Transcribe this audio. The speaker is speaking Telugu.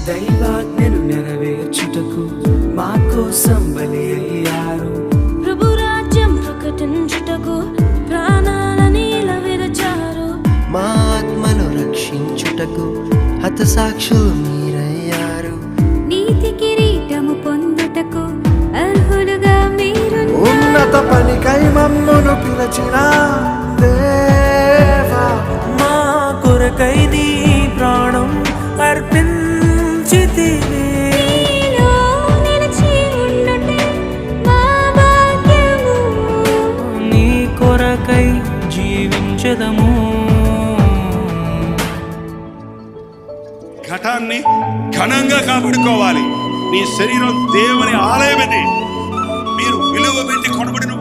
దైవాజ్ఞను నెరవేర్చుటకు మా కోసం బలి అయ్యారు. ప్రభు రాజ్యం ప్రకటించుటకు ప్రాణాలని విరచారు. మా ఆత్మను రక్షించుటకు హతసాక్షులు మీరయ్యారు. నీతి కిరీటము పొందుటకు అర్హులుగా మీరు. ఉన్నత పనికై మమ్మును పిలచిన దేవా, మా కొరకై నీ ప్రాణం అర్పించితివి. నీలో నిలిచి ఉండుటే మా భాగ్యము. నీ కొరకై జీవించదము. ఘటాన్ని ఘనంగా కాపాడుకోవాలి. నీ శరీరం దేవుని ఆలయం ఇది. మీరు విలువ పెట్టి కొనబడిన